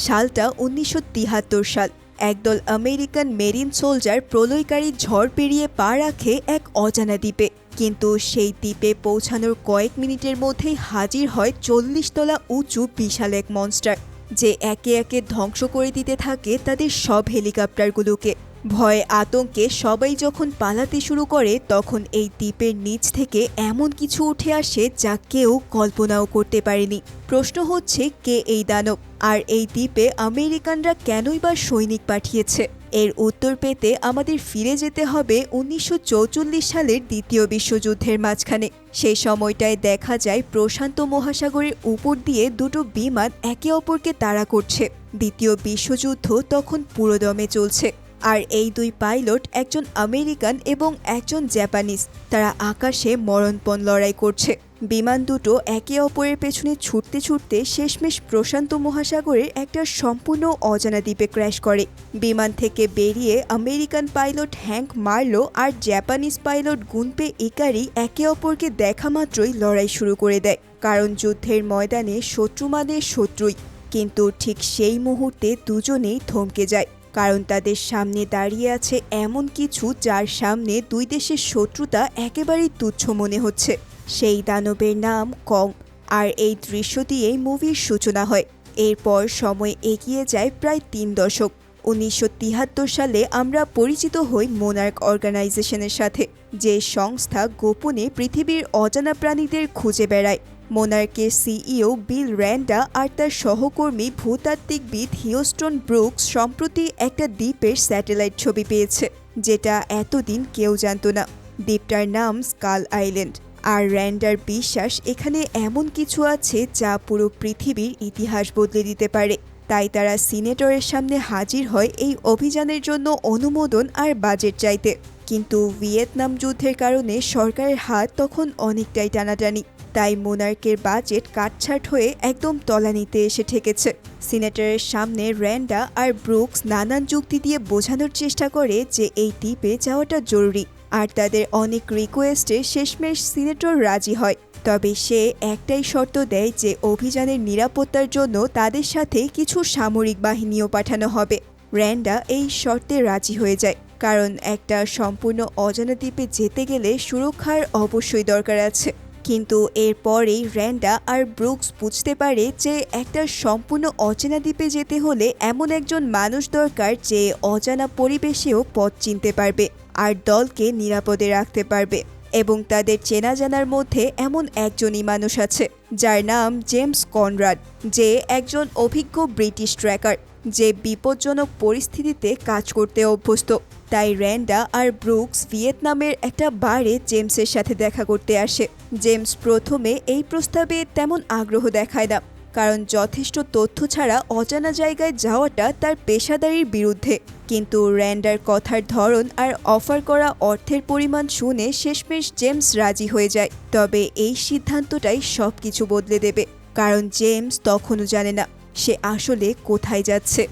সালটা ১৯৭৩ সাল। একদল আমেরিকান মেরিন সোলজার প্রলয়কারী ঝড় পেরিয়ে পা রাখে এক অজানা দ্বীপে। কিন্তু সেই দ্বীপে পৌঁছানোর কয়েক মিনিটের মধ্যেই হাজির হয় ৪০ তলা উঁচু বিশাল এক মনস্টার, যে একে একে ধ্বংস করে দিতে থাকে তাদের সব হেলিকপ্টারগুলোকে। ভয়ে আতঙ্কে সবাই যখন পালাতে শুরু করে, তখন এই দ্বীপের নিচ থেকে এমন কিছু উঠে আসে যা কেউ কল্পনাও করতে পারেনি। প্রশ্ন হচ্ছে, কে এই দানব, আর এই দ্বীপে আমেরিকানরা কেনই বা সৈনিক পাঠিয়েছে? এর উত্তর পেতে আমাদের ফিরে যেতে হবে ১৯৪৪ সালের দ্বিতীয় বিশ্বযুদ্ধের মাঝখানে। সেই সময়টায় দেখা যায় প্রশান্ত মহাসাগরের উপর দিয়ে দুটো বিমান একে অপরকে তাড়া করছে। দ্বিতীয় বিশ্বযুদ্ধ তখন পুরোদমে চলছে, আর এই দুই পাইলট, একজন আমেরিকান এবং একজন জাপানিজ, তারা আকাশে মরণপণ লড়াই করছে। বিমান দুটো একে অপরের পেছনে ছুটতে ছুটতে শেষমেশ প্রশান্ত মহাসাগরের একটা সম্পূর্ণ অজানা দ্বীপে ক্র্যাশ করে। বিমান থেকে বেরিয়ে আমেরিকান পাইলট হ্যাঙ্ক মার্লো আর জাপানিজ পাইলট গুনপে ইকারি একে অপরকে দেখা মাত্রই লড়াই শুরু করে দেয়, কারণ যুদ্ধের ময়দানে শত্রু মানে শত্রুই। কিন্তু ঠিক সেই মুহূর্তে দুজনেই থমকে যায়, কারণ তাদের সামনে দাঁড়িয়ে আছে এমন কিছু যার সামনে দুই দেশের শত্রুতা একেবারেই তুচ্ছ মনে হচ্ছে। সেই দানবের নাম কং, আর এই দৃশ্য দিয়েই মুভির সূচনা হয়। এরপর সময় এগিয়ে যায় প্রায় ৩ দশক। ১৯৭৩ সালে আমরা পরিচিত হই মোনার্ক অর্গানাইজেশনের সাথে, যে সংস্থা গোপনে পৃথিবীর অজানা প্রাণীদের খুঁজে বেড়ায়। মোনার্কের সিইও বিল র্যান্ডা আর তার সহকর্মী ভূতাত্ত্বিকবিদ হিউস্টন ব্রুকস সম্প্রতি একটা দ্বীপের স্যাটেলাইট ছবি পেয়েছে, যেটা এতদিন কেউ জানত না। দ্বীপটার নাম স্কাল আইল্যান্ড, আর র্যান্ডার বিশ্বাস এখানে এমন কিছু আছে যা পুরো পৃথিবীর ইতিহাস বদলে দিতে পারে। তাই তারা সিনেটরের সামনে হাজির হয় এই অভিযানের জন্য অনুমোদন আর বাজেট চাইতে। কিন্তু ভিয়েতনাম যুদ্ধের কারণে সরকারের হাত তখন অনেকটাই টানাটানি, তাই মোনার্কের বাজেট কাটছাট হয়ে একদম তলানিতে এসে ঠেকেছে। সিনেটরের সামনে র্যান্ডা আর ব্রুকস নানান যুক্তি দিয়ে বোঝানোর চেষ্টা করে যে এই দ্বীপে যাওয়াটা জরুরি, আর তাদের অনেক রিকোয়েস্টে শেষমেশ সিনেটর রাজি হয়। তবে সে একটাই শর্ত দেয় যে অভিযানের নিরাপত্তার জন্য তাদের সাথে কিছু সামরিক বাহিনীও পাঠানো হবে। র্যান্ডা এই শর্তে রাজি হয়ে যায়, কারণ একটা সম্পূর্ণ অজানা দ্বীপে যেতে গেলে সুরক্ষার অবশ্যই দরকার আছে। কিন্তু এরপরেই র্যান্ডা আর ব্রুকস বুঝতে পারে যে একটা সম্পূর্ণ অচেনা দ্বীপে যেতে হলে এমন একজন মানুষ দরকার যে অজানা পরিবেশেও পথ চিনতে পারবে আর দলকে নিরাপদে রাখতে পারবে। এবং তাদের চেনা জানার মধ্যে এমন একজনই মানুষ আছে, যার নাম জেমস কনরাড, যে একজন অভিজ্ঞ ব্রিটিশ ট্র্যাকার, যে বিপজ্জনক পরিস্থিতিতে কাজ করতে অভ্যস্ত। তাই র্যান্ডা আর ব্রুকস ভিয়েতনামের একটা বারে জেমসের সাথে দেখা করতে আসে। জেমস প্রথমে এই প্রস্তাবে তেমন আগ্রহ দেখায় না, কারণ যথেষ্ট তথ্য ছাড়া অজানা জায়গায় যাওয়াটা তার পেশাদারির বিরুদ্ধে। কিন্তু র্যান্ডার কথার ধরন আর অফার করা অর্থের পরিমাণ শুনে শেষমেশ জেমস রাজি হয়ে যায়। তবে এই সিদ্ধান্তটাই সব কিছু বদলে দেবে, কারণ জেমস তখনও জানে না সে আসলে কোথায় যাচ্ছে।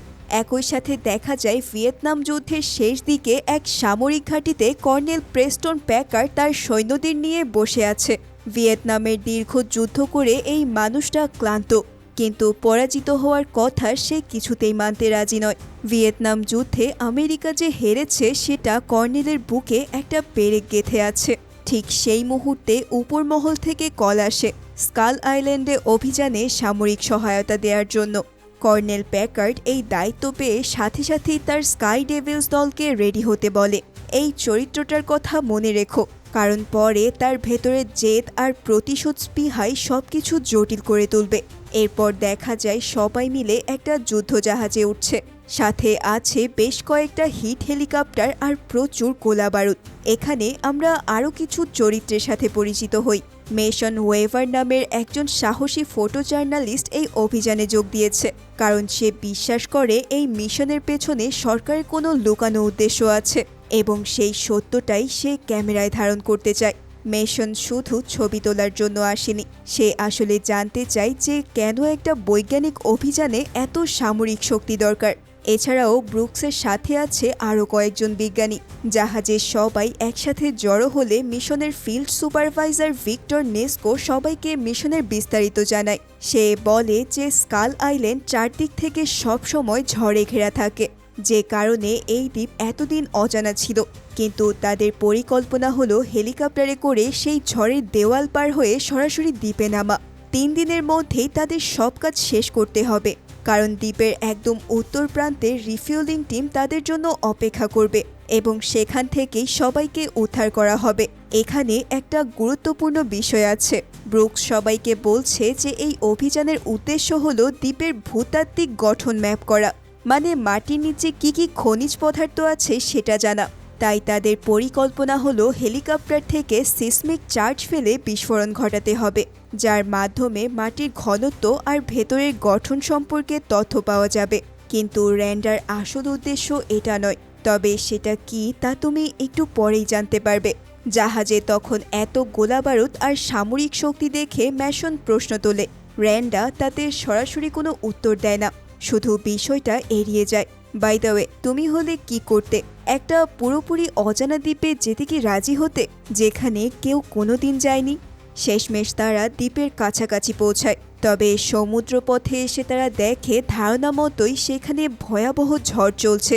একই সাথে দেখা যায় ভিয়েতনাম যুদ্ধের শেষ দিকে এক সামরিক ঘাঁটিতে কর্নেল প্রেস্টন প্যাকার তার সৈন্যদের নিয়ে বসে আছে। ভিয়েতনামের দীর্ঘ যুদ্ধ করে এই মানুষটা ক্লান্ত, কিন্তু পরাজিত হওয়ার কথা সে কিছুতেই মানতে রাজি নয়। ভিয়েতনাম যুদ্ধে আমেরিকা যে হেরেছে সেটা কর্নেলের বুকে একটা পেরেক গেঁথে আছে। ঠিক সেই মুহূর্তে উপর মহল থেকে কল আসে স্কাল আইল্যান্ডে অভিযানে সামরিক সহায়তা দেওয়ার জন্য। কর্নেল প্যাকার্ড এই দায়িত্ব পেয়ে সাথে সাথেই তার স্কাই ডেভিলস দলকে রেডি হতে বলে। এই চরিত্রটার কথা মনে রেখো, কারণ পরে তার ভেতরে জেদ আর প্রতিশোধ স্পৃহাই সবকিছু জটিল করে তুলবে। এরপর দেখা যায় সবাই মিলে একটা যুদ্ধজাহাজে উঠছে, সাথে আছে বেশ কয়েকটা হিট হেলিকপ্টার আর প্রচুর গোলাবারুদ। এখানে আমরা আরও কিছু চরিত্রের সাথে পরিচিত হই। মেসন ওয়েভার নামের একজন সাহসী ফটো জার্নালিস্ট এই অভিযানে যোগ দিয়েছে, কারণ সে বিশ্বাস করে এই মিশনের পেছনে সরকারের কোনো লুকানো উদ্দেশ্য আছে, এবং সেই সত্যটাই সে ক্যামেরায় ধারণ করতে চায়। মেসন শুধু ছবি তোলার জন্য আসেনি, সে আসলে জানতে চায় যে কেন একটা বৈজ্ঞানিক অভিযানে এত সামরিক শক্তি দরকার। এছাড়াও ব্রুকসের সাথে আছে আরও কয়েকজন বিজ্ঞানী। জাহাজের সবাই একসাথে জড়ো হলে মিশনের ফিল্ড সুপারভাইজার ভিক্টর নেস্কো সবাইকে মিশনের বিস্তারিত জানায়। সে বলে যে স্কাল আইল্যান্ড চারদিক থেকে সবসময় ঝড়ে ঘেরা থাকে, যে কারণে এই দ্বীপ এতদিন অজানা ছিল। কিন্তু তাদের পরিকল্পনা হলো হেলিকপ্টারে করে সেই ঝড়ের দেওয়াল পার হয়ে সরাসরি দ্বীপে নামা। 3 দিনের মধ্যেই তাদের সব কাজ শেষ করতে হবে, কারণ দ্বীপের একদম উত্তর প্রান্তে রিফিউলিং টিম তাদের জন্য অপেক্ষা করবে এবং সেখান থেকেই সবাইকে উদ্ধার করা হবে। এখানে একটা গুরুত্বপূর্ণ বিষয় আছে। ব্রুকস সবাইকে বলছে যে এই অভিযানের উদ্দেশ্য হলো দ্বীপের ভূতাত্ত্বিক গঠন ম্যাপ করা, মানে মাটির নিচে কি কি খনিজ পদার্থ আছে সেটা জানা। তাই তাদের পরিকল্পনা হলো হেলিকপ্টার থেকে সিসমিক চার্জ ফেলে বিস্ফোরণ ঘটাতে হবে, যার মাধ্যমে মাটির ঘনত্ব আর ভেতরের গঠন সম্পর্কে তথ্য পাওয়া যাবে। কিন্তু র্যান্ডার আসল উদ্দেশ্য এটা নয়, তবে সেটা কি তা তুমি একটু পরেই জানতে পারবে। জাহাজে তখন এত গোলাবারুদ আর সামরিক শক্তি দেখে ম্যাসন প্রশ্ন তোলে। র্যান্ডা তাতে সরাসরি কোনো উত্তর দেয় না, শুধু বিষয়টা এড়িয়ে যায়। বাই দ্য ওয়ে, তুমি হলে কি করতে? একটা পুরোপুরি অজানা দ্বীপে যেতে কি রাজি হতে, যেখানে কেউ কোনোদিন যায়নি? শেষমেশ তারা দ্বীপের কাছাকাছি পৌঁছায়, তবে সমুদ্রপথে এসে তারা দেখে ধারণা মতোই সেখানে ভয়াবহ ঝড় চলছে।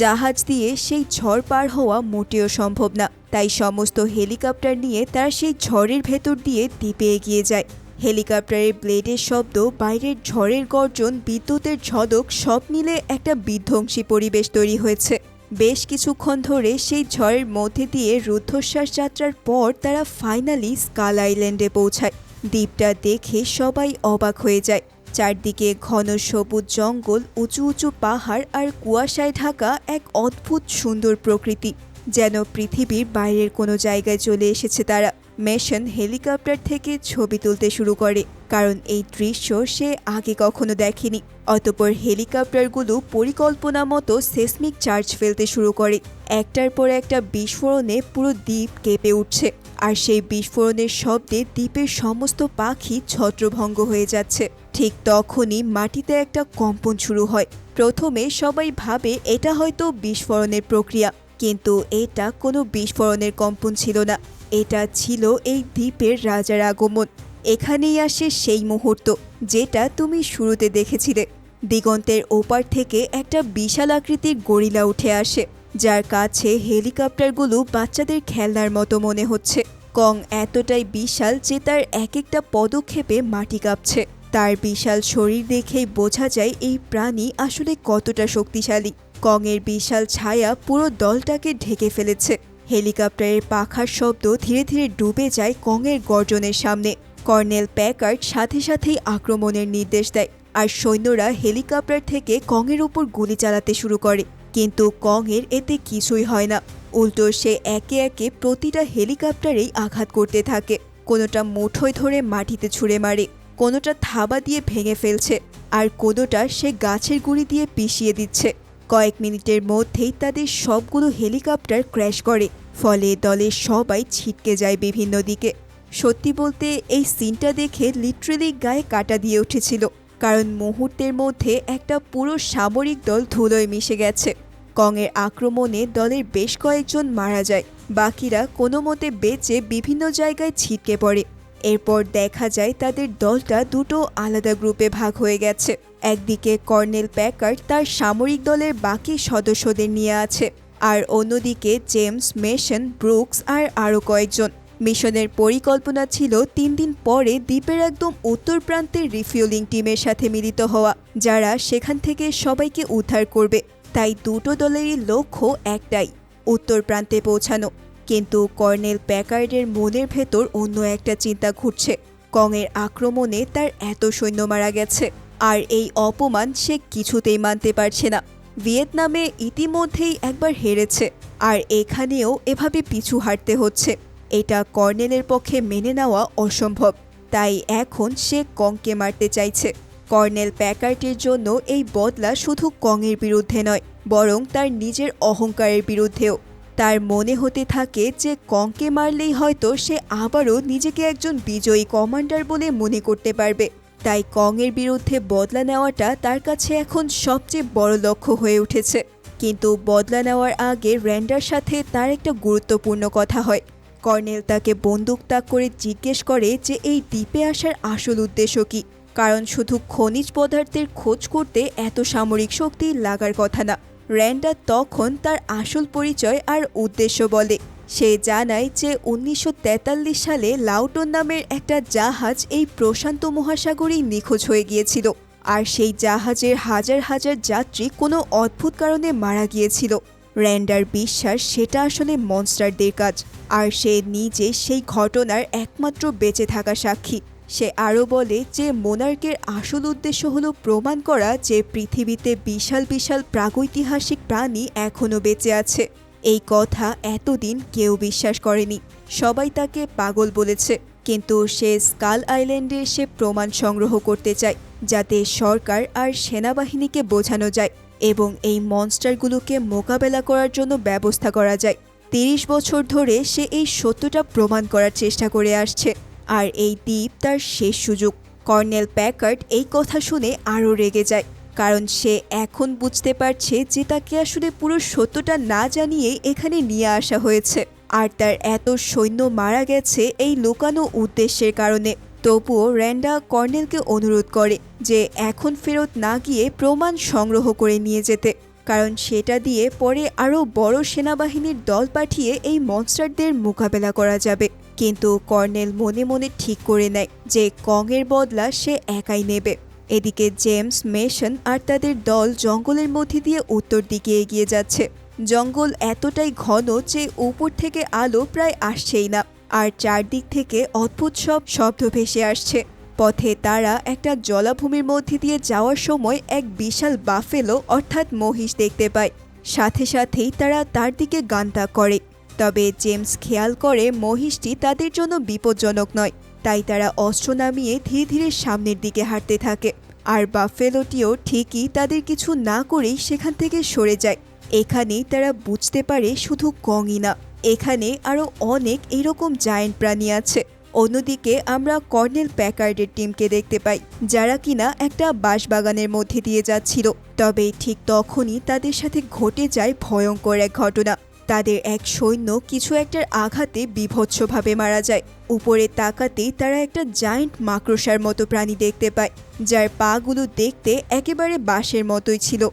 জাহাজ দিয়ে সেই ঝড় পার হওয়া মোটেও সম্ভব না, তাই সমস্ত হেলিকপ্টার নিয়ে তারা সেই ঝড়ের ভেতর দিয়ে দ্বীপে এগিয়ে যায়। হেলিকপ্টারের ব্লেডের শব্দ, বাইরের ঝড়ের গর্জন, বিদ্যুতের ঝলক সব মিলে একটা বিধ্বংসী পরিবেশ তৈরি হয়েছে। বেশ কিছুক্ষণ ধরে সেই ঝড়ের মধ্যে দিয়ে রুদ্ধশ্বাস যাত্রার পর তারা ফাইনালি স্কাল আইল্যান্ডে পৌঁছায়। দ্বীপটা দেখে সবাই অবাক হয়ে যায়। চারদিকে ঘন সবুজ জঙ্গল, উঁচু উঁচু পাহাড় আর কুয়াশায় ঢাকা এক অদ্ভুত সুন্দর প্রকৃতি, যেন পৃথিবীর বাইরের কোনো জায়গায় চলে এসেছে তারা। ম্যাসন হেলিকপ্টার থেকে ছবি তুলতে শুরু করে, কারণ এই দৃশ্য সে আগে কখনো দেখেনি। অতঃপর হেলিকপ্টারগুলো পরিকল্পনা মতো সেসমিক চার্জ ফেলতে শুরু করে। একটার পর একটা বিস্ফোরণে পুরো দ্বীপ কেঁপে উঠছে, আর সেই বিস্ফোরণের শব্দে দ্বীপের সমস্ত পাখি ছত্রভঙ্গ হয়ে যাচ্ছে। ঠিক তখনই মাটিতে একটা কম্পন শুরু হয়। প্রথমে সবাই ভাবে এটা হয়তো বিস্ফোরণের প্রক্রিয়া, কিন্তু এটা কোনো বিস্ফোরণের কম্পন ছিল না। এটা ছিল এই দ্বীপের রাজার আগমন। এখানেই আসে সেই মুহূর্ত যেটা তুমি শুরুতে দেখেছিলে। দিগন্তের ওপার থেকে একটা বিশাল আকৃতির গরিলা উঠে আসে, যার কাছে হেলিকপ্টারগুলো বাচ্চাদের খেলনার মতো মনে হচ্ছে। কং এতটাই বিশাল যে তার এক একটা পদক্ষেপে মাটি কাঁপছে। তার বিশাল শরীর দেখেই বোঝা যায় এই প্রাণী আসলে কতটা শক্তিশালী। কংয়ের বিশাল ছায়া পুরো দলটাকে ঢেকে ফেলেছে। হেলিকপ্টারের পাখার শব্দ ধীরে ধীরে ডুবে যায় কংয়ের গর্জনের সামনে। কর্নেল প্যাকার্ড সাথে সাথেই আক্রমণের নির্দেশ দেয়, আর সৈন্যরা হেলিকপ্টার থেকে কংয়ের উপর গুলি চালাতে শুরু করে। কিন্তু কংয়ের এতে কিছুই হয় না, উল্টো সে একে একে প্রতিটা হেলিকপ্টারেই আঘাত করতে থাকে। কোনোটা মুঠোয় ধরে মাটিতে ছুঁড়ে মারে, কোনোটা থাবা দিয়ে ভেঙে ফেলছে, আর কোনোটা সে গাছের গুঁড়ি দিয়ে পিষিয়ে দিচ্ছে। কয়েক মিনিটের মধ্যেই তাদের সবগুলো হেলিকপ্টার ক্র্যাশ করে, ফলে দলের সবাই ছিটকে যায় বিভিন্ন দিকে। সত্যি বলতে এই সিনটা দেখে লিটারেলি গায়ে কাটা দিয়ে উঠেছিল, কারণ মুহূর্তের মধ্যে একটা পুরো সামরিক দল ধুলোয় মিশে গেছে। কংয়ের আক্রমণে দলের বেশ কয়েকজন মারা যায়, বাকিরা কোনো মতে বেঁচে বিভিন্ন জায়গায় ছিটকে পড়ে। এরপর দেখা যায় তাদের দলটা দুটো আলাদা গ্রুপে ভাগ হয়ে গেছে। একদিকে কর্নেল প্যাকার্ড তার সামরিক দলের বাকি সদস্যদের নিয়ে আছে, আর অন্যদিকে জেমস, মেসন, ব্রুকস আর আরও কয়েকজন। মিশনের পরিকল্পনা ছিল 3 দিন পরে দ্বীপের একদম উত্তর প্রান্তের রিফিউলিং টিমের সাথে মিলিত হওয়া, যারা সেখান থেকে সবাইকে উদ্ধার করবে। তাই দুটো দলেরই লক্ষ্য একটাই, উত্তর প্রান্তে পৌঁছানো। কিন্তু কর্নেল প্যাকার্ডের মনের ভেতর অন্য একটা চিন্তা ঘুরছে। কংয়ের আক্রমণে তার এত সৈন্য মারা গেছে, আর এই অপমান সে কিছুতেই মানতে পারছে না। ভিয়েতনামে ইতিমধ্যেই একবার হেরেছে, আর এখানেও এভাবে পিছু হাঁটতে হচ্ছে। এটা কর্নেলের পক্ষে মেনে নেওয়া অসম্ভব। তাই এখন সে কংকে মারতে চাইছে। কর্নেল প্যাকার্ডের জন্য এই বদলা শুধু কংয়ের বিরুদ্ধে নয়, বরং তার নিজের অহংকারের বিরুদ্ধেও। তার মনে হতে থাকে যে কংকে মারলেই হয়তো সে আবারও নিজেকে একজন বিজয়ী কমান্ডার বলে মনে করতে পারবে। তাই কংয়ের বিরুদ্ধে বদলা নেওয়াটা তার কাছে এখন সবচেয়ে বড় লক্ষ্য হয়ে উঠেছে। কিন্তু বদলা নেওয়ার আগে র্যান্ডার সাথে তার একটা গুরুত্বপূর্ণ কথা হয়। কর্নেল তাকে বন্দুক তাক করে জিজ্ঞেস করে যে এই দ্বীপে আসার আসল উদ্দেশ্য কী, কারণ শুধু খনিজ পদার্থের খোঁজ করতে এত সামরিক শক্তি লাগার কথা না। র্যান্ডার তখন তার আসল পরিচয় আর উদ্দেশ্য বলে। সে জানায় যে 1943 সালে লাউটন নামের একটা জাহাজ এই প্রশান্ত মহাসাগরেই নিখোঁজ হয়ে গিয়েছিল, আর সেই জাহাজের হাজার হাজার যাত্রী কোনো অদ্ভুত কারণে মারা গিয়েছিল। র্যান্ডার বিশ্বাস সেটা আসলে মনস্টারদের কাজ, আর সে নিজে সেই ঘটনার একমাত্র বেঁচে থাকা সাক্ষী। সে আরও বলে যে মোনার্কের আসল উদ্দেশ্য হলো প্রমাণ করা যে পৃথিবীতে বিশাল বিশাল প্রাগৈতিহাসিক প্রাণী এখনও বেঁচে আছে। এই কথা এতদিন কেউ বিশ্বাস করেনি, সবাই তাকে পাগল বলেছে। কিন্তু সে স্কাল আইল্যান্ডে সে প্রমাণ সংগ্রহ করতে চায়, যাতে সরকার আর সেনাবাহিনীকে বোঝানো যায় এবং এই মনস্টারগুলোকে মোকাবেলা করার জন্য ব্যবস্থা করা যায়। 30 বছর ধরে সে এই সত্যটা প্রমাণ করার চেষ্টা করে আসছে, আর এই দ্বীপ তার শেষ সুযোগ। কর্নেল প্যাকার্ড এই কথা শুনে আরও রেগে যায়, কারণ সে এখন বুঝতে পারছে যে তাকে আসলে পুরো সত্যটা না জানিয়ে এখানে নিয়ে আসা হয়েছে, আর তার এত সৈন্য মারা গেছে এই লুকানো উদ্দেশ্যের কারণে। তবুও র্যান্ডা কর্নেলকে অনুরোধ করে যে এখন ফেরত না গিয়ে প্রমাণ সংগ্রহ করে নিয়ে যেতে, কারণ সেটা দিয়ে পরে আরও বড় সেনাবাহিনীর দল পাঠিয়ে এই মনস্টারদের মোকাবেলা করা যাবে। কিন্তু কর্নেল মনে মনে ঠিক করে নেয় যে কংয়ের বদলা সে একাই নেবে। এদিকে জেমস মেসন আর তাদের দল জঙ্গলের মধ্যে দিয়ে উত্তর দিকে এগিয়ে যাচ্ছে। জঙ্গল এতটাই ঘন যে উপর থেকে আলো প্রায় আসছেই না, আর চারদিক থেকে অদ্ভুত সব শব্দ ভেসে আসছে। পথে তারা একটা জলাভূমির মধ্যে দিয়ে যাওয়ার সময় এক বিশাল বাফেলো অর্থাৎ মহিষ দেখতে পায়। সাথে সাথেই তারা তার দিকে গান তাক করে। তবে জেমস খেয়াল করে মহিষটি তাদের জন্য বিপজ্জনক নয়, তাই তারা অস্ত্র নামিয়ে ধীরে ধীরে সামনের দিকে হাঁটতে থাকে, আর বাফেলোটিও ঠিকই তাদের কিছু না করেই সেখান থেকে সরে যায়। এখানেই তারা বুঝতে পারে শুধু কংই না, এখানে আরও অনেক এরকম জায়ান্ট প্রাণী আছে। অন্যদিকে আমরা কর্নেল প্যাকার্ডের টিমকে দেখতে পাই, যারা কিনা একটা বাঁশবাগানের মধ্যে দিয়ে যাচ্ছিল। তবে ঠিক তখনই তাদের সাথে ঘটে যায় ভয়ঙ্কর এক ঘটনা। তাদের এক সৈন্য কিছু একটার আঘাতে বিভৎসভাবে মারা যায়। উপরে তাকাতেই তারা একটা জায়ান্ট মাকড়সার মতো প্রাণী দেখতে পায়, যার পাগুলো দেখতে একেবারে বাঁশের মতোই ছিল।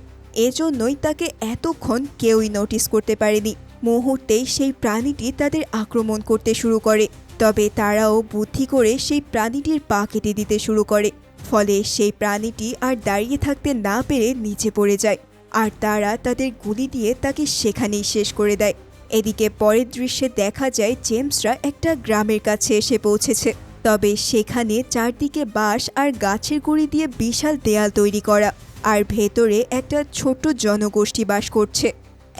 এজন্যই তাকে এতক্ষণ কেউই নোটিস করতে পারেনি। মুহূর্তেই সেই প্রাণীটি তাদের আক্রমণ করতে শুরু করে। তবে তারাও বুদ্ধি করে সেই প্রাণীটির পা কেটে দিতে শুরু করে, ফলে সেই প্রাণীটি আর দাঁড়িয়ে থাকতে না পেরে নিচে পড়ে যায়, আর তারা তাদের গুলি দিয়ে তাকে সেখানেই শেষ করে দেয়। এদিকে পরের দৃশ্যে দেখা যায় জেমসরা একটা গ্রামের কাছে এসে পৌঁছেছে। তবে সেখানে চারদিকে বাঁশ আর গাছের গুঁড়ি দিয়ে বিশাল দেয়াল তৈরি করা, আর ভেতরে একটা ছোট্ট জনগোষ্ঠী বাস করছে।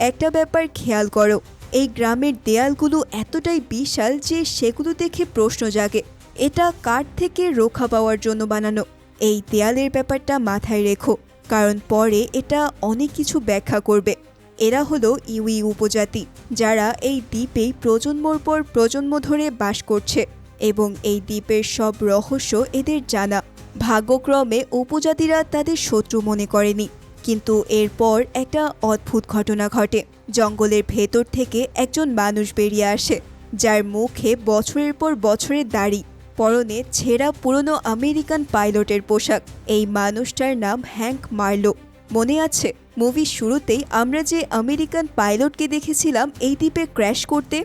একটা ব্যাপার খেয়াল করো, এই গ্রামের দেয়ালগুলো এতটাই বিশাল যে সেগুলো দেখে প্রশ্ন জাগে এটা কাঠ থেকে রক্ষা পাওয়ার জন্য বানানো। এই দেয়ালের ব্যাপারটা মাথায় রেখো, কারণ পরে এটা অনেক কিছু ব্যাখ্যা করবে। এরা হলো ইউই উপজাতি, যারা এই দ্বীপেই প্রজন্মর পর প্রজন্ম ধরে বাস করছে, এবং এই দ্বীপের সব রহস্য এদের জানা। ভাগ্যক্রমে উপজাতিরা তাদের শত্রু মনে করেনি, কিন্তু এরপর একটা অদ্ভুত ঘটনা ঘটে। জঙ্গলের ভেতর থেকে একজন মানুষ বেরিয়ে আসে, যার মুখে বছরের পর বছরের দাড়ি, পরনে ছেঁড়া পুরনো আমেরিকান পাইলটের পোশাক। এই মানুষটার নাম হ্যাঙ্ক মার্লো। মনে আছে মুভির শুরুতেই আমরা যে আমেরিকান পাইলটকে দেখেছিলাম এই দ্বীপে ক্র্যাশ করতে?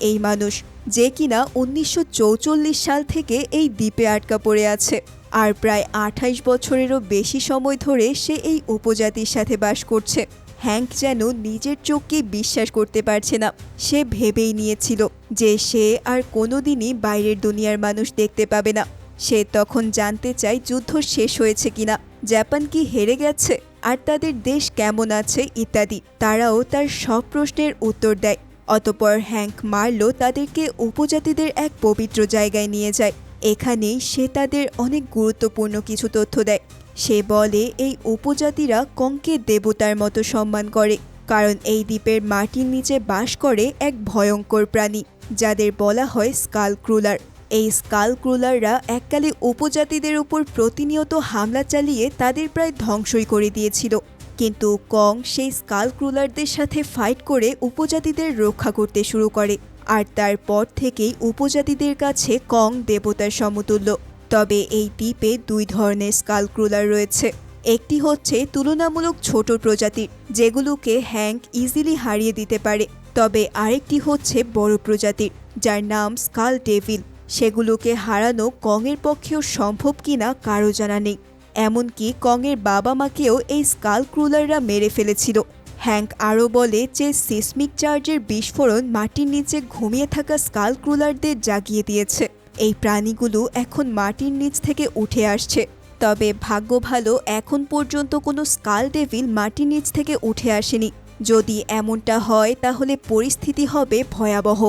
এই মানুষ, যে কিনা 1944 সাল থেকে এই দ্বীপে আটকা পড়ে আছে, আর প্রায় 28 বছরেরও বেশি সময় ধরে সে এই উপজাতির সাথে বাস করছে। হ্যাঙ্ক যেন নিজের চোখকে বিশ্বাস করতে পারছে না। সে ভেবেই নিয়েছিল যে সে আর কোনোদিনই বাইরের দুনিয়ার মানুষ দেখতে পাবে না। সে তখন জানতে চায় যুদ্ধ শেষ হয়েছে কিনা, জাপান কি হেরে গেছে, আর তাদের দেশ কেমন আছে ইত্যাদি। তারাও তার সব প্রশ্নের উত্তর দেয়। অতঃপর হ্যাঙ্ক মার্লো তাদেরকে উপজাতিদের এক পবিত্র জায়গায় নিয়ে যায়। এখানেই সে তাদের অনেক গুরুত্বপূর্ণ কিছু তথ্য দেয়। সে বলে এই উপজাতিরা কংকে দেবতার মতো সম্মান করে, কারণ এই দ্বীপের মাটির নিচে বাস করে এক ভয়ঙ্কর প্রাণী, যাদের বলা হয় স্কাল ক্রুলার। এই স্কাল ক্রুলাররা এককালে উপজাতিদের উপর প্রতিনিয়ত হামলা চালিয়ে তাদের প্রায় ধ্বংসই করে দিয়েছিল, কিন্তু কং সেই স্কাল ক্রুলারদের সাথে ফাইট করে উপজাতিদের রক্ষা করতে শুরু করে, আর তারপর থেকেই উপজাতিদের কাছে কং দেবতার সমতুল্য। তবে এই দ্বীপে দুই ধরনের স্কাল ক্রুলার রয়েছে। একটি হচ্ছে তুলনামূলক ছোট প্রজাতির, যেগুলোকে হ্যাঙ্ক ইজিলি হারিয়ে দিতে পারে। তবে আরেকটি হচ্ছে বড় প্রজাতির, যার নাম স্কাল ডেভিল। সেগুলোকে হারানো কংয়ের পক্ষেও সম্ভব কিনা কারো জানা নেই। এমনকি কংয়ের বাবা মাকেও এই স্কাল ক্রুলাররা মেরে ফেলেছিল। হ্যাঙ্ক আরও বলে যে সিসমিক চার্জের বিস্ফোরণ মাটির নিচে ঘুমিয়ে থাকা স্কাল ক্রুলারদের জাগিয়ে দিয়েছে। এই প্রাণীগুলো এখন মাটির নিচ থেকে উঠে আসছে। তবে ভাগ্য ভালো, এখন পর্যন্ত কোনো স্কাল ডেভিল মাটির নিচ থেকে উঠে আসেনি। যদি এমনটা হয় তাহলে পরিস্থিতি হবে ভয়াবহ।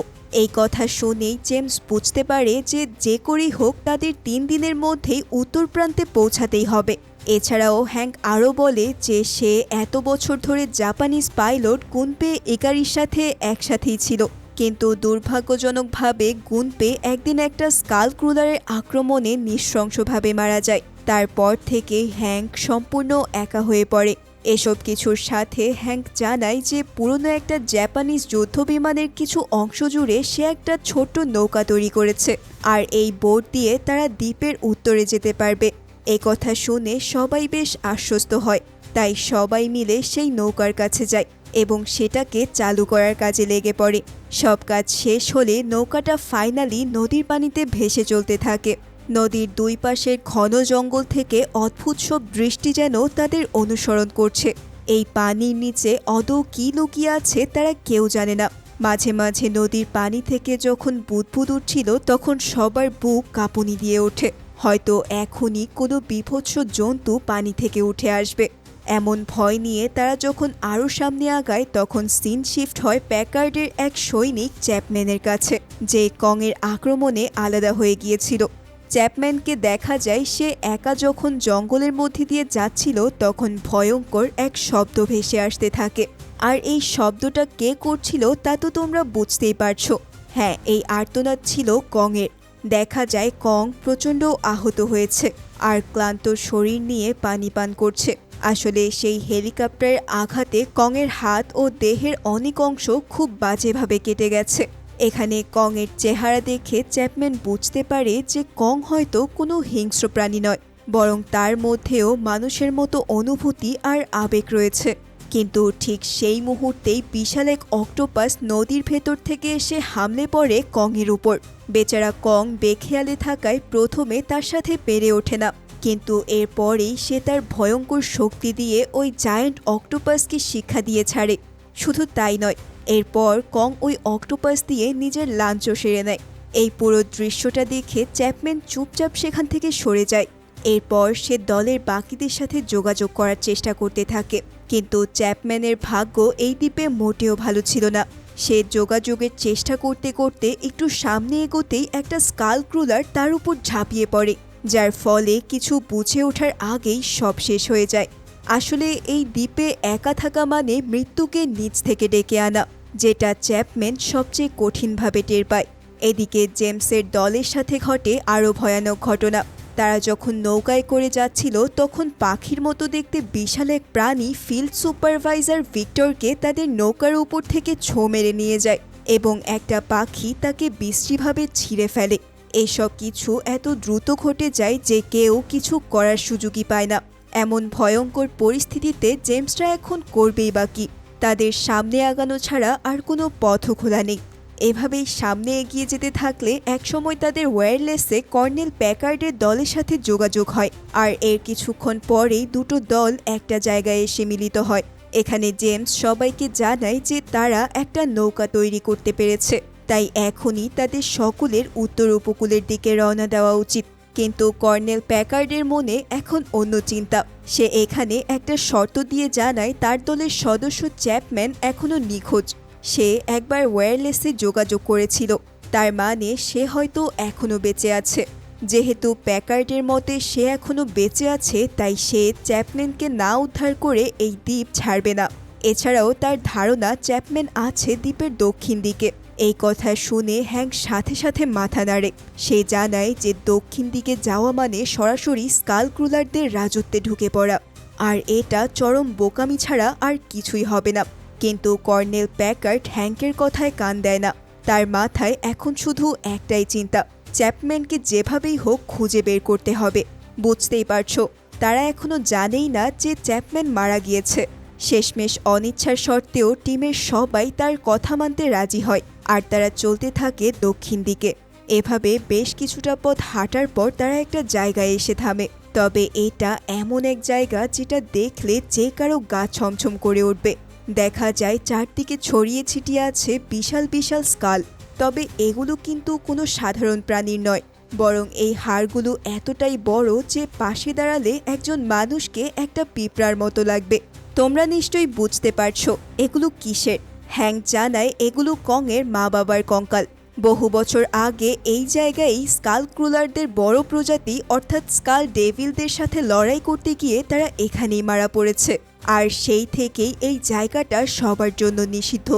এই কথা শুনেই জেমস বুঝতে পারে যে করেই হোক তাদের 3 দিনের মধ্যেই উত্তর প্রান্তে পৌঁছাতেই হবে। এছাড়াও হ্যাঙ্ক আরও বলে যে সে এত বছর ধরে জাপানিজ পাইলট গুনপে ইকারির সাথে একসাথেই ছিল, কিন্তু দুর্ভাগ্যজনকভাবে গুনপে একদিন একটা স্কাল ক্রুলারের আক্রমণে নৃশংসভাবে মারা যায়। তারপর থেকে হ্যাঙ্ক সম্পূর্ণ একা হয়ে পড়ে। এসব কিছুর সাথে হ্যাঙ্ক জানায় যে পুরনো একটা জাপানিজ যুদ্ধ বিমানের কিছু অংশ জুড়ে সে একটা ছোট্ট নৌকা তৈরি করেছে, আর এই বোট দিয়ে তারা দ্বীপের উত্তরে যেতে পারবে। এই কথা শুনে সবাই বেশ আশ্বস্ত হয়। তাই সবাই মিলে সেই নৌকার কাছে যায় এবং সেটাকে চালু করার কাজে লেগে পড়ে। সব কাজ শেষ হলে নৌকাটা ফাইনালি নদীর পানিতে ভেসে চলতে থাকে। নদীর দুই পাশের ঘন জঙ্গল থেকে অদ্ভুত সব দৃষ্টি যেন তাদের অনুসরণ করছে। এই পানির নিচে আদৌ কী লুকিয়ে আছে তারা কেউ জানে না। মাঝে মাঝে নদীর পানি থেকে যখন বুদবুদ উঠছিল তখন সবার বুক কাঁপুনি দিয়ে ওঠে। হয়তো এখনই কোনো বিভৎস জন্তু পানি থেকে উঠে আসবে। এমন ভয় নিয়ে তারা যখন আরও সামনে আগায় তখন সিন শিফট হয় প্যাকার্ডের এক সৈনিক চ্যাপম্যানের কাছে, যে কংয়ের আক্রমণে আলাদা হয়ে গিয়েছিল। চ্যাপম্যানকে দেখা যায় সে একা যখন জঙ্গলের মধ্যে দিয়ে যাচ্ছিল তখন ভয়ঙ্কর এক শব্দ ভেসে আসতে থাকে। আর এই শব্দটা কে করছিল তা তো তোমরা বুঝতেই পারছো। হ্যাঁ, এই আর্তনাদ ছিল কংয়ের। দেখা যায় কং প্রচণ্ড আহত হয়েছে আর ক্লান্ত শরীর নিয়ে পানি পান করছে। আসলে সেই হেলিকপ্টারের আঘাতে কংয়ের হাত ও দেহের অনেক অংশ খুব বাজেভাবে কেটে গেছে। এখানে কংয়ের চেহারা দেখে চ্যাপম্যান বুঝতে পারে যে কং হয়তো কোনো হিংস্র প্রাণী নয়, বরং তার মধ্যেও মানুষের মতো অনুভূতি আর আবেগ রয়েছে। কিন্তু ঠিক সেই মুহূর্তেই বিশাল এক অক্টোপাস নদীর ভেতর থেকে এসে হামলে পড়ে কংয়ের উপর। বেচারা কং বেখেয়ালে থাকায় প্রথমে তার সাথে পেরে ওঠে না, কিন্তু এরপরেই সে তার ভয়ঙ্কর শক্তি দিয়ে ওই জায়ান্ট অক্টোপাসকে শিক্ষা দিয়ে ছাড়ে। শুধু তাই নয়, এরপর কং ওই অক্টোপাস দিয়ে নিজের লাঞ্চও সেরে নেয়। এই পুরো দৃশ্যটা দেখে চ্যাপম্যান চুপচাপ সেখান থেকে সরে যায়। এরপর সে দলের বাকিদের সাথে যোগাযোগ করার চেষ্টা করতে থাকে, কিন্তু চ্যাপম্যানের ভাগ্য এই দ্বীপে মোটেও ভালো ছিল না। সে যোগাযোগের চেষ্টা করতে করতে একটু সামনে এগোতেই একটা স্কাল ক্রুলার তার উপর ঝাঁপিয়ে পড়ে, যার ফলে কিছু বুঝে ওঠার আগেই সব শেষ হয়ে যায়। আসলে এই দ্বীপে একা থাকা মানে মৃত্যুকে নিচ থেকে ডেকে আনা, যেটা চ্যাপম্যান সবচেয়ে কঠিনভাবে টের পায়। এদিকে জেমসের দলের সাথে ঘটে আরও ভয়ানক ঘটনা। তারা যখন নৌকায় করে যাচ্ছিল তখন পাখির মতো দেখতে বিশাল এক প্রাণী ফিল্ড সুপারভাইজার ভিক্টরকে তাদের নৌকার উপর থেকে ছোঁ মেরে নিয়ে যায় এবং একটা পাখি তাকে বিশ্রীভাবে ছিঁড়ে ফেলে। এসব কিছু এত দ্রুত ঘটে যায় যে কেউ কিছু করার সুযোগই পায় না। এমন ভয়ঙ্কর পরিস্থিতিতে জেমসরা এখন করবেই বা কি? তাদের সামনে আগানো ছাড়া আর কোনো পথও খোলা নেই। এভাবেই সামনে এগিয়ে যেতে থাকলে একসময় তাদের ওয়্যারলেসে কর্নেল প্যাকার্ডের দলের সাথে যোগাযোগ হয়, আর এর কিছুক্ষণ পরেই দুটো দল একটা জায়গায় এসে মিলিত হয়। এখানে জেমস সবাইকে জানায় যে তারা একটা নৌকা তৈরি করতে পেরেছে, তাই এখনই তাদের সকলের উত্তর উপকূলের দিকে রওনা দেওয়া উচিত। কিন্তু কর্নেল প্যাকার্ডের মনে এখন অন্য চিন্তা। সে এখানে একটা শর্ত দিয়ে জানায় তার দলের সদস্য চ্যাপম্যান এখনও নিখোঁজ। সে একবার ওয়্যারলেসে যোগাযোগ করেছিল, তার মানে সে হয়তো এখনও বেঁচে আছে। যেহেতু প্যাকার্ডের মতে সে এখনও বেঁচে আছে, তাই সে চ্যাপম্যানকে না উদ্ধার করে এই দ্বীপ ছাড়বে না। এছাড়াও তার ধারণা চ্যাপম্যান আছে দ্বীপের দক্ষিণ দিকে। এই কথা শুনে হ্যাংক সাথে সাথে মাথা নাড়ে। সে জানায় যে দক্ষিণ দিকে যাওয়া মানে সরাসরি স্কালক্রুলারদের রাজত্বে ঢুকে পড়া, আর এটা চরম বোকামি ছাড়া আর কিছুই হবে না। কিন্তু কর্নেল প্যাকার্ড হ্যাংকের কথায় কান দেয় না। তার মাথায় এখন শুধু একটাই চিন্তা, চ্যাপম্যানকে যেভাবেই হোক খুঁজে বের করতে হবে। বুঝতেই পারছো, তারা এখনো জানেই না যে চ্যাপম্যান মারা গিয়েছে। শেষমেশ অনিচ্ছার সত্ত্বেও টিমের সবাই তার কথা মানতে রাজি হয়, আর তারা চলতে থাকে দক্ষিণ দিকে। এভাবে বেশ কিছুটা পথ হাঁটার পর তারা একটা জায়গায় এসে থামে। তবে এটা এমন এক জায়গা যেটা দেখলে যে কারো গা ছমছম করে উঠবে। দেখা যায় চারদিকে ছড়িয়ে ছিটিয়ে আছে বিশাল বিশাল স্কাল। তবে এগুলো কিন্তু কোনো সাধারণ প্রাণীর নয়, বরং এই হাড়গুলো এতটাই বড় যে পাশে দাঁড়ালে একজন মানুষকে একটা পিঁপড়ার মতো লাগবে। তোমরা নিশ্চয়ই বুঝতে পারছো এগুলো কিসের। হ্যাংক জানায় এগুলো কংয়ের মা বাবার কঙ্কাল। বহু বছর আগে এই জায়গায় স্কালক্রুলারদের বড় প্রজাতি অর্থাৎ স্কাল ডেভিলদের সাথে লড়াই করতে গিয়ে তারা এখানেই মারা পড়েছে, আর সেই থেকেই এই জায়গাটা সবার জন্য নিষিদ্ধ।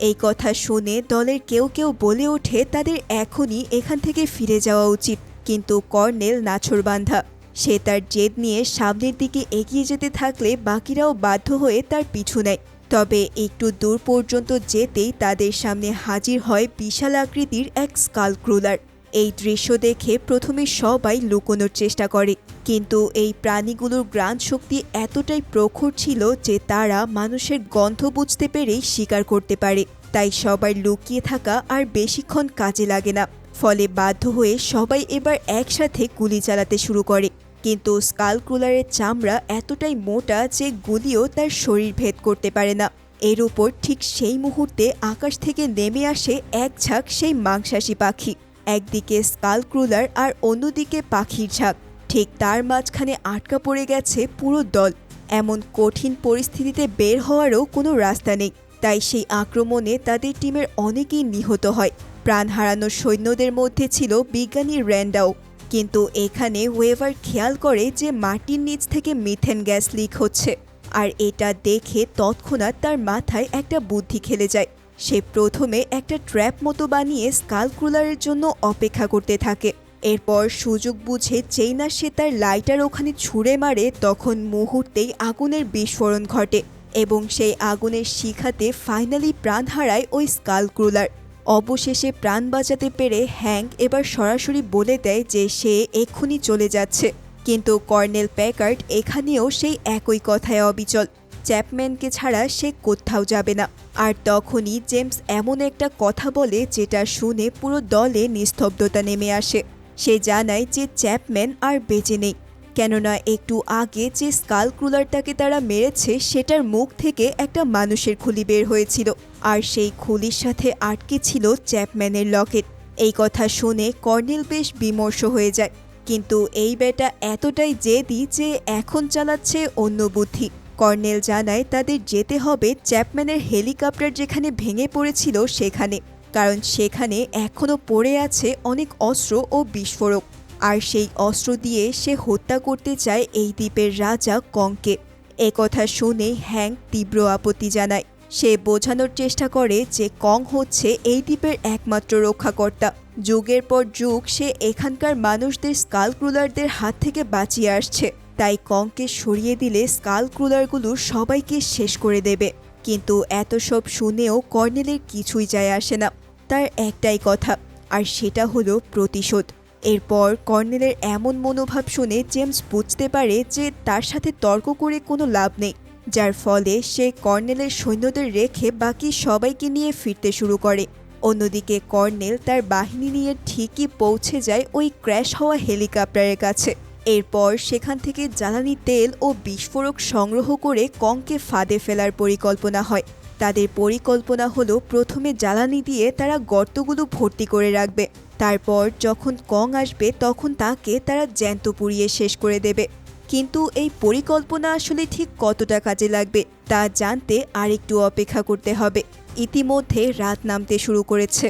এই কথা শুনে দলের কেউ কেউ বলে ওঠে তাদের এখনই এখান থেকে ফিরে যাওয়া উচিত, কিন্তু কর্নেল নাছোড়বান্ধা। সে তার জেদ নিয়ে সামনের দিকে এগিয়ে যেতে থাকলে বাকিরাও বাধ্য হয়ে তার পিছু নেয়। তবে একটু দূর পর্যন্ত যেতেই তাদের সামনে হাজির হয় বিশাল আকৃতির এক স্কালক্রুলার। এই দৃশ্য দেখে প্রথমে সবাই লুকোনোর চেষ্টা করে, কিন্তু এই প্রাণীগুলোর ঘ্রাণ শক্তি এতটাই প্রখর ছিল যে তারা মানুষের গন্ধ বুঝতে পেরেই শিকার করতে পারে। তাই সবার লুকিয়ে থাকা আর বেশিক্ষণ কাজে লাগে না। ফলে বাধ্য হয়ে সবাই এবার একসাথে গুলি চালাতে শুরু করে। কিন্তু স্কালক্রুলারের চামড়া এতটাই মোটা যে গুলিও তার শরীর ভেদ করতে পারে না। এর উপর ঠিক সেই মুহূর্তে আকাশ থেকে নেমে আসে এক ঝাঁক সেই মাংসাশী পাখি। একদিকে স্কালক্রুলার আর অন্যদিকে পাখির ঝাঁক। ঠিক তার মাঝখানে আটকা পড়ে গেছে পুরো দল। এমন কঠিন পরিস্থিতিতে বের হওয়ারও কোনো রাস্তা নেই। তাই সেই আক্রমণে তাদের টিমের অনেকেই নিহত হয়। প্রাণ হারানো সৈন্যদের মধ্যে ছিল বিজ্ঞানী র্যান্ডাও। কিন্তু এখানে ওয়েভার খেয়াল করে যে মাটির নিচ থেকে মিথেন গ্যাস লিক হচ্ছে, আর এটা দেখে তৎক্ষণাৎ তার মাথায় একটা বুদ্ধি খেলে যায়। সে প্রথমে একটা ট্র্যাপ মতো বানিয়ে স্কালক্রুলারের জন্য অপেক্ষা করতে থাকে। এরপর সুযোগ বুঝে যেই না সে তার লাইটার ওখানে ছুঁড়ে মারে, তখন মুহূর্তেই আগুনের বিস্ফোরণ ঘটে এবং সেই আগুনের শিখাতে ফাইনালি প্রাণ হারায় ওই স্কালক্রুলার। অবশেষে প্রাণ বাঁচাতে পেরে হ্যাংক এবার সরাসরি বলে দেয় যে সে এক্ষুনি চলে যাচ্ছে। কিন্তু কর্নেল প্যাকার্ড এখানেও সেই একই কথায় অবিচল। চ্যাপম্যানকে ছাড়া সে কোথাও যাবে না। আর তখনই জেমস এমন একটা কথা বলে যেটা শুনে পুরো দলে নিস্তব্ধতা নেমে আসে। সে জানায় যে চ্যাপম্যান আর বেঁচে নেই, কেননা একটু আগে যে স্কালক্রুলারটাকে তারা মেরেছে সেটার মুখ থেকে একটা মানুষের খুলি বের হয়েছিল, আর সেই খুলির সাথে আটকে ছিল চ্যাপম্যানের লকেট। এই কথা শুনে কর্নেল বেশ বিমর্ষ হয়ে যায়, কিন্তু এই বেটা এতটাই জেদি যে এখন চালাচ্ছে অন্য বুদ্ধি। কর্নেল জানায় তাদের যেতে হবে চ্যাপম্যানের হেলিকপ্টার যেখানে ভেঙে পড়েছিল সেখানে, কারণ সেখানে এখনও পড়ে আছে অনেক অস্ত্র ও বিস্ফোরক, আর সেই অস্ত্র দিয়ে সে হত্যা করতে চায় এই দ্বীপের রাজা কংকে। একথা শুনে হ্যাংক তীব্র আপত্তি জানায়। সে বোঝানোর চেষ্টা করে যে কং হচ্ছে এই দ্বীপের একমাত্র রক্ষাকর্তা। যুগের পর যুগ সে এখানকার মানুষদের স্কালক্রুলারদের হাত থেকে বাঁচিয়ে আসছে, তাই কংকে সরিয়ে দিলে স্কালক্রুলারগুলো সবাইকে শেষ করে দেবে। কিন্তু এত সব শুনেও কর্নেলের কিছুই যায় আসে না। তার একটাই কথা, আর সেটা হলো প্রতিশোধ। এরপর কর্নেলের এমন মনোভাব শুনে জেমস বুঝতে পারে যে তার সাথে তর্ক করে কোনো লাভ নেই, যার ফলে সে কর্নেলের সৈন্যদের রেখে বাকি সবাইকে নিয়ে ফিরতে শুরু করে। অন্যদিকে কর্নেল তার বাহিনী নিয়ে ঠিকই পৌঁছে যায় ওই ক্র্যাশ হওয়া হেলিকপ্টারের কাছে। এরপর সেখান থেকে জ্বালানি তেল ও বিস্ফোরক সংগ্রহ করে কংকে ফাঁদে ফেলার পরিকল্পনা হয়। তাদের পরিকল্পনা হলো প্রথমে জ্বালানি দিয়ে তারা গর্তগুলো ভর্তি করে রাখবে, তারপর যখন কং আসবে তখন তাকে তারা জ্যান্ত পুড়িয়ে শেষ করে দেবে। কিন্তু এই পরিকল্পনা আসলে ঠিক কতটা কাজে লাগবে তা জানতে আরেকটু অপেক্ষা করতে হবে। ইতিমধ্যে রাত নামতে শুরু করেছে।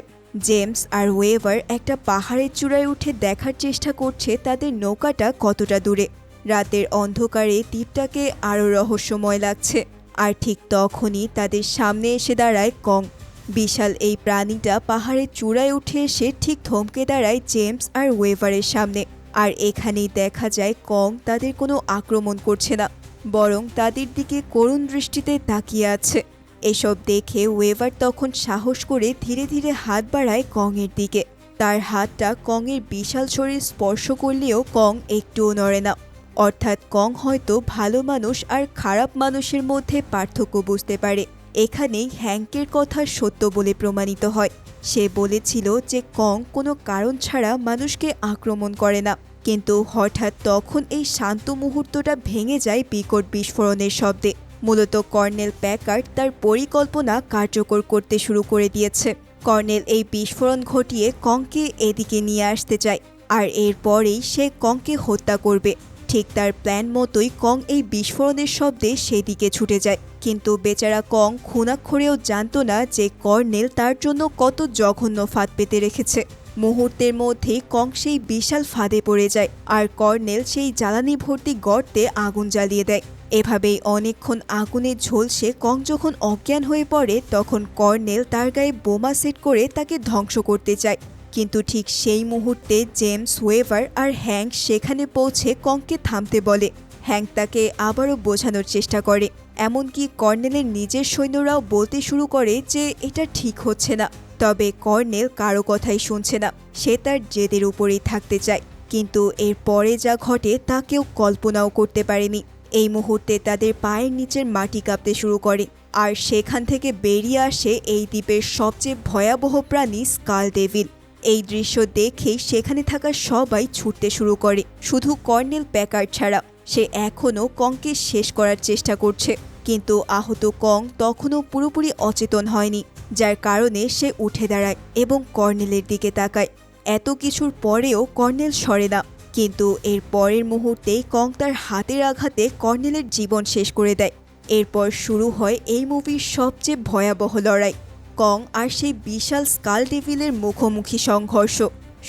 জেমস আর ওয়েভার একটা পাহাড়ের চূড়ায় উঠে দেখার চেষ্টা করছে তাদের নৌকাটা কতটা দূরে। রাতের অন্ধকারে দ্বীপটাকে আরও রহস্যময় লাগছে। আর ঠিক তখনই তাদের সামনে এসে দাঁড়ায় কং। বিশাল এই প্রাণীটা পাহাড়ের চূড়ায় উঠে এসে ঠিক থমকে দাঁড়ায় জেমস আর ওয়েভারের সামনে। আর এখানেই দেখা যায় কং তাদের কোনো আক্রমণ করছে না, বরং তাদের দিকে করুণ দৃষ্টিতে তাকিয়ে আছে। এসব দেখে ওয়েভার তখন সাহস করে ধীরে ধীরে হাত বাড়ায় কংয়ের দিকে। তার হাতটা কংয়ের বিশাল শরীর স্পর্শ করলেও কং একটুও নড়ে না। অর্থাৎ কং হয়তো ভালো মানুষ আর খারাপ মানুষের মধ্যে পার্থক্য বুঝতে পারে। এখানেই হ্যাঙ্কের কথা সত্য বলে প্রমাণিত হয়। সে বলেছিল যে কং কোনো কারণ ছাড়া মানুষকে আক্রমণ করে না, কিন্তু হঠাৎ তখন এই শান্ত মুহূর্তটা ভেঙে যায় বিকট বিস্ফোরণের শব্দে। মূলত কর্নেল প্যাকার্ড তার পরিকল্পনা কার্যকর করতে শুরু করে দিয়েছে। কর্নেল এই বিস্ফোরণ ঘটিয়ে কংকে এদিকে নিয়ে আসতে চায়, আর এরপরেই সে কংকে হত্যা করবে। ঠিক তার প্ল্যান মতোই কং এই বিস্ফোরণের শব্দে সেদিকে ছুটে যায়। কিন্তু বেচারা কং খুনাক্ষরেও জানত না যে কর্নেল তার জন্য কত জঘন্য ফাঁদ পেতে রেখেছে। মুহূর্তের মধ্যেই কং সেই বিশাল ফাঁদে পড়ে যায়, আর কর্নেল সেই জ্বালানি ভর্তি গর্তে আগুন জ্বালিয়ে দেয়। এভাবেই অনেকক্ষণ আগুনে ঝলসে কং যখন অজ্ঞান হয়ে পড়ে, তখন কর্নেল তার গায়ে বোমা সেট করে তাকে ধ্বংস করতে চায়। কিন্তু ঠিক সেই মুহূর্তে জেমস, ওয়েভার আর হ্যাঙ্ক সেখানে পৌঁছে কংকে থামতে বলে। হ্যাঙ্ক তাকে আবারও বোঝানোর চেষ্টা করে। এমনকি কর্নেলের নিজের সৈন্যরাও বলতে শুরু করে যে এটা ঠিক হচ্ছে না। তবে কর্নেল কারো কথাই শুনছে না। সে তার জেদের উপরেই থাকতে চায়। কিন্তু এর পরে যা ঘটে তা কেউ কল্পনাও করতে পারেনি। এই মুহূর্তে তাদের পায়ের নিচের মাটি কাঁপতে শুরু করে, আর সেখান থেকে বেরিয়ে আসে এই দ্বীপের সবচেয়ে ভয়াবহ প্রাণী স্কাল ডেভিল। এই দৃশ্য দেখেই সেখানে থাকা সবাই ছুটতে শুরু করে, শুধু কর্নেল প্যাকার্ড ছাড়া। সে এখনও কংকে শেষ করার চেষ্টা করছে, কিন্তু আহত কং তখনও পুরোপুরি অচেতন হয়নি, যার কারণে সে উঠে দাঁড়ায় এবং কর্নেলের দিকে তাকায়। এত কিছুর পরেও কর্নেল সরে না, কিন্তু এর পরের মুহূর্তেই কং তার হাতের আঘাতে কর্নেলের জীবন শেষ করে দেয়। এরপর শুরু হয় এই মুভির সবচেয়ে ভয়াবহ লড়াই, কং আর সেই বিশাল স্কাল ডেভিলের মুখোমুখি সংঘর্ষ।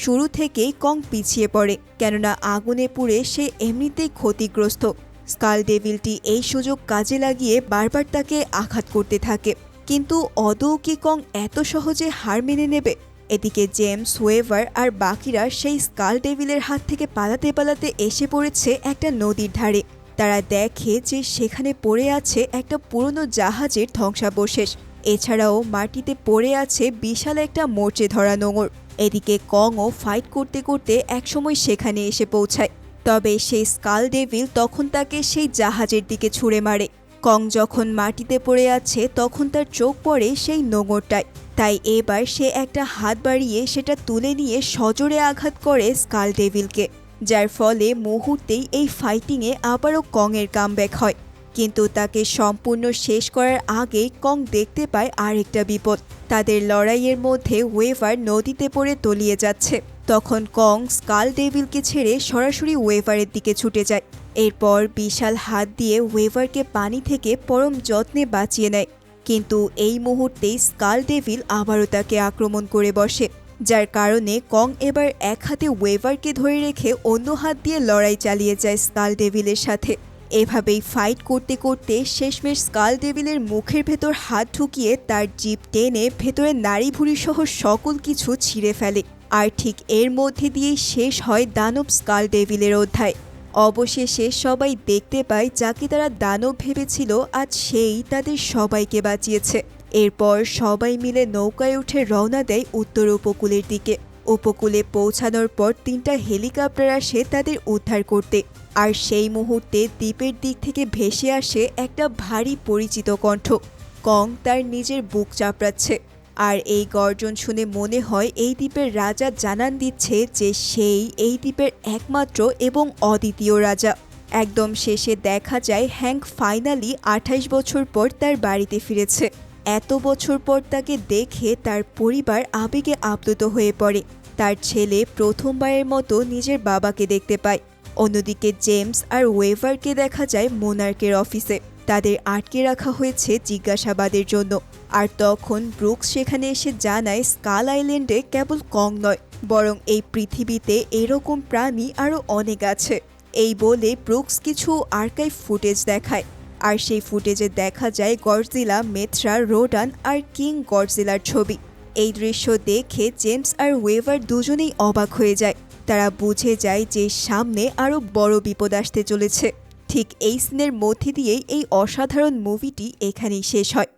শুরু থেকেই কং পিছিয়ে পড়ে, কেননা আগুনে পুড়ে সে এমনিতেই ক্ষতিগ্রস্ত। স্কাল ডেভিলটি এই সুযোগ কাজে লাগিয়ে বারবার তাকে আঘাত করতে থাকে। কিন্তু আদৌ কি কং এত সহজে হার মেনে নেবে? এদিকে জেমস, ওয়েভার আর বাকিরা সেই স্কাল ডেভিলের হাত থেকে পালাতে পালাতে এসে পড়েছে একটা নদীর ধারে। তারা দেখে যে সেখানে পড়ে আছে একটা পুরনো জাহাজের ধ্বংসাবশেষ। এছাড়াও মাটিতে পড়ে আছে বিশাল একটা মরচে ধরা নোঙর। এদিকে কংও ফাইট করতে করতে একসময় সেখানে এসে পৌঁছায়। তবে সেই স্কাল ডেভিল তখন তাকে সেই জাহাজের দিকে ছুঁড়ে মারে। কং যখন মাটিতে পড়ে আছে তখন তার চোখ পড়ে সেই নোঙরটায়। তাই এবার সে একটা হাত বাড়িয়ে সেটা তুলে নিয়ে সজোরে আঘাত করে স্কাল ডেভিলকে, যার ফলে মুহূর্তেই এই ফাইটিংয়ে আবারও কংয়ের কামব্যাক হয়। কিন্তু তাকে সম্পূর্ণ শেষ করার আগেই কং দেখতে পায় আরেকটা বিপদ। তাদের লড়াইয়ের মধ্যে ওয়েভার নদীতে পড়ে তলিয়ে যাচ্ছে। তখন কং স্কাল ডেভিলকে ছেড়ে সরাসরি ওয়েভারের দিকে ছুটে যায়। এরপর বিশাল হাত দিয়ে ওয়েভারকে পানি থেকে পরম যত্নে বাঁচিয়ে নেয়। কিন্তু এই মুহূর্তেই স্কাল ডেভিল আবারও তাকে আক্রমণ করে বসে, যার কারণে কং এবার এক হাতে ওয়েভারকে ধরে রেখে অন্য হাত দিয়ে লড়াই চালিয়ে যায় স্কাল ডেভিলের সাথে। এভাবেই ফাইট করতে করতে শেষমেশ স্কাল ডেভিলের মুখের ভেতর হাত ঢুকিয়ে তার জিভ টেনে ভেতরে নাড়ি ভুড়ি সহ সকল কিছু ছিঁড়ে ফেলে। আর ঠিক এর মধ্যে দিয়েই শেষ হয় দানব স্কাল ডেভিলের অধ্যায়। অবশেষে সবাই দেখতে পায় যাকে তারা দানব ভেবেছিল আজ সেই তাদের সবাইকে বাঁচিয়েছে। এরপর সবাই মিলে নৌকায় উঠে রওনা দেয় উত্তর উপকূলের দিকে। উপকূলে পৌঁছানোর পর 3টা হেলিকপ্টার আসে তাদের উদ্ধার করতে। আর সেই মুহূর্তে দ্বীপের দিক থেকে ভেসে আসে একটা ভারী পরিচিত কণ্ঠ। কং তার নিজের বুক চাপড়াচ্ছে, আর এই গর্জন শুনে মনে হয় এই দ্বীপের রাজা জানান দিচ্ছে যে সেই এই দ্বীপের একমাত্র এবং অদ্বিতীয় রাজা। একদম শেষে দেখা যায় হ্যাঙ্ক ফাইনালি 28 বছর পর তার বাড়িতে ফিরেছে। এত বছর পর তাকে দেখে তার পরিবার আবেগে আপ্লুত হয়ে পড়ে। তার ছেলে প্রথমবারের মতো নিজের বাবাকে দেখতে পায়। অন্যদিকে জেমস আর ওয়েভারকে দেখা যায় মোনার্কের অফিসে। তাদের আটকে রাখা হয়েছে জিজ্ঞাসাবাদের জন্য। আর তখন ব্রুকস সেখানে এসে জানায় স্কাল আইল্যান্ডে কেবল কং নয়, বরং এই পৃথিবীতে এরকম প্রাণী আরও অনেক আছে। এই বলে ব্রুকস কিছু আর্কাইভ ফুটেজ দেখায়। আর সেই ফুটেজে দেখা যায় গডজিলা, মেথ্রা, রোডান আর কিং গডজিলার ছবি। এই দৃশ্য দেখে জেমস আর ওয়েভার দুজনেই অবাক হয়ে যায়। তারা বুঝে যায় যে সামনে আরও বড় বিপদ আসতে চলেছে। ঠিক এই সিনের মধ্যে দিয়েই এই অসাধারণ মুভিটি এখানেই শেষ হয়।